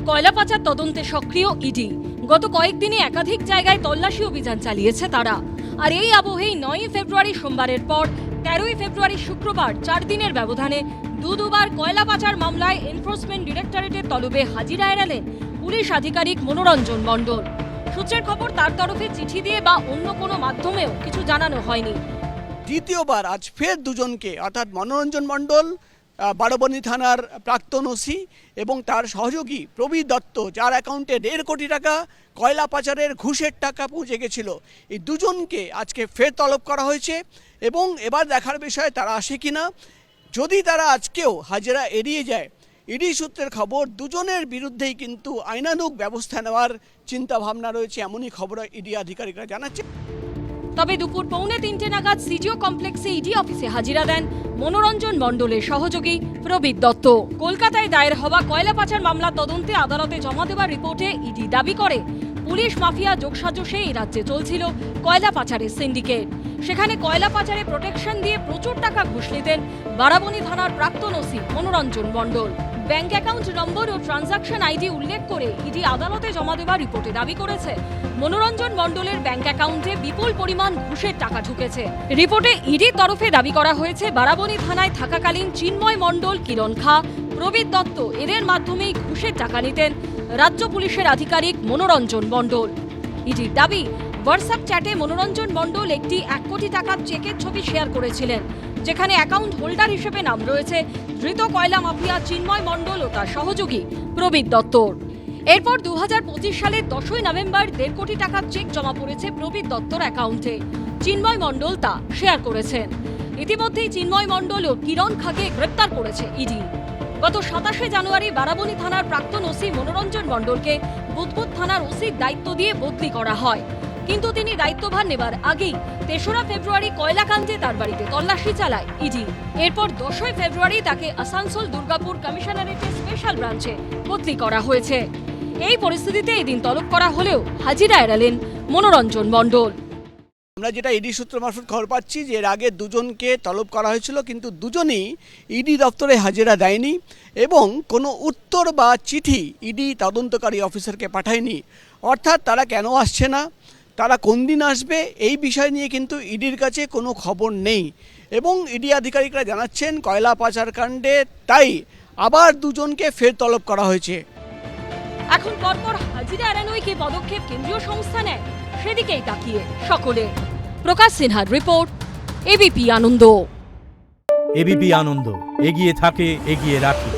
কয়লা পাচার তদন্তে সক্রিয় ইডি। গত কয়েকদিনে একাধিক জায়গায় তল্লাশি অভিযান চালিয়েছে তারা। আর এই আবহেই 9 ফেব্রুয়ারি সোমবারের পর 13 ফেব্রুয়ারি শুক্রবার 4 দিনের ব্যবধানে দুবার কয়লা পাচার মামলায় এনফোর্সমেন্ট ডিরেক্টরেটের তলবে হাজিরা এড়ালেন পুলিশ আধিকারিক মনোরঞ্জন মণ্ডল। সূত্রের খবর, তার তরফে চিঠি দিয়ে বা অন্য কোনো মাধ্যমেও কিছু জানানো হয়নি। দ্বিতীয়বার আজ ফের দুজনকে, অর্থাৎ মনোরঞ্জন মণ্ডল, বারবনী থানার প্রাক্তন ওসি এবং তার সহযোগী প্রবীর দত্ত, যার অ্যাকাউন্টে 1.5 কোটি টাকা কয়লা পাচারের ঘুষের টাকা পৌঁছে গেছিল, এই দুজনকে আজকে ফের তলব করা হয়েছে। এবং এবার দেখার বিষয় তারা আসে কিনা। যদি তারা আজকেও হাজিরা এড়িয়ে যায়, ইডি সূত্রের খবর দুজনের বিরুদ্ধেই কিন্তু আইনানুগ ব্যবস্থা নেওয়ার চিন্তা ভাবনা রয়েছে, এমনই খবর ইডি আধিকারিকরা জানাচ্ছে। তবে দুপুর 2:45 নাগাদ সিজিও কমপ্লেক্সে ইডি অফিসে হাজিরা দেন মনোরঞ্জন মণ্ডলের সহযোগী প্রবীর দত্ত। কলকাতায় দায়ের হওয়া কয়লা পাচার মামলা তদন্তে আদালতে জমা দেওয়ার রিপোর্টে ইডি দাবি করে পুলিশ মাফিয়া যোগসাজশে এই রাজ্যে চলছিল কয়লা পাচারের সিন্ডিকেট। সেখানে কয়লা পাচারে প্রোটেকশন দিয়ে প্রচুর টাকা ঘুষ নিতেন বারাবনী থানার প্রাক্তন ওসি মনোরঞ্জন মণ্ডল। ব্যাংক অ্যাকাউন্ট নম্বর ও ট্রানজাকশন আইডি উল্লেখ করে ইডি আদালতে জমা দেওয়া রিপোর্টে দাবি করেছে মনোরঞ্জন মণ্ডলের ব্যাংক অ্যাকাউন্টে বিপুল পরিমাণ ঘুষের টাকা ঢুকেছে। রিপোর্টে ইডির তরফে দাবি করা হয়েছে বারাবনী থানায় থাকাকালীন চিন্ময় মণ্ডল, কিরণ খা, প্রবীর দত্ত এদের মাধ্যমেই ঘুষের টাকা নিতেন রাজ্য পুলিশের আধিকারিক মনোরঞ্জন মণ্ডল। ইডির দাবি, হোয়াটসঅ্যাপ চ্যাটে মনোরঞ্জন মণ্ডল একটি 1 কোটি টাকার চেকের ছবি শেয়ার করেছিলেন, যেখানে অ্যাকাউন্ট হোল্ডার হিসেবে নাম রয়েছে ধৃত কয়লা মাফিয়া চিন্ময় মণ্ডল ও তার সহযোগী প্রবীর দত্তর। এরপর 2025 সালের 10ই নভেম্বর 1.5 কোটি টাকার চেক জমা পড়েছে প্রবীর দত্তর অ্যাকাউন্টে। চিন্ময় মণ্ডল তা শেয়ার করেছেন। ইতিমধ্যেই চিন্ময় মণ্ডল ও কিরণ খাকে গ্রেপ্তার করেছে ইডি। গত 27 জানুয়ারি বারাবনী থানার প্রাক্তন ওসি মনোরঞ্জন মণ্ডলকে বুদবুদ থানার ওসির দায়িত্ব দিয়ে বদলি করা হয়, কিন্তু তিনি দায়িত্বভার নেবার আগেই 3রা ফেব্রুয়ারি কয়লাকান্তে তার বাড়িতে তল্লাশি চালায় ইডি। এরপর 10ই ফেব্রুয়ারি তাকে আসানসোল দুর্গাপুর কমিশনারেটের স্পেশাল ব্রাঞ্চে বদলি করা হয়েছে। এই পরিস্থিতিতে এদিন তলব করা হলেও হাজিরা এড়ালেন মনোরঞ্জন মণ্ডল। আমরা যেটা ইডি সূত্র মারফত খবর পাচ্ছি যে এর আগে দুজনকে তলব করা হয়েছিল, কিন্তু দুজনই ইডি দপ্তরে হাজিরা দেয়নি এবং কোনো উত্তর বা চিঠি ইডি তদন্তকারী অফিসারকে পাঠায়নি। অর্থাৎ তারা কেন আসছে না, তারা কোন দিন আসবে, এই বিষয় নিয়ে কিন্তু ইডির কাছে কোনো খবর নেই। এবং ইডি আধিকারিকরা জানাচ্ছেন কয়লা পাচার কাণ্ডে তাই আবার দুজনকে ফের তলব করা হয়েছে। এখন পরপর হাজিরা এড়ানোই কি পদক্ষেপ কেন্দ্রীয় সংস্থা নেয়, সেদিকেই তাকিয়ে সকলে। প্রকাশ সিনহার রিপোর্ট, এবিপি আনন্দ। এবিপি আনন্দ, এগিয়ে থাকে, এগিয়ে রাখে।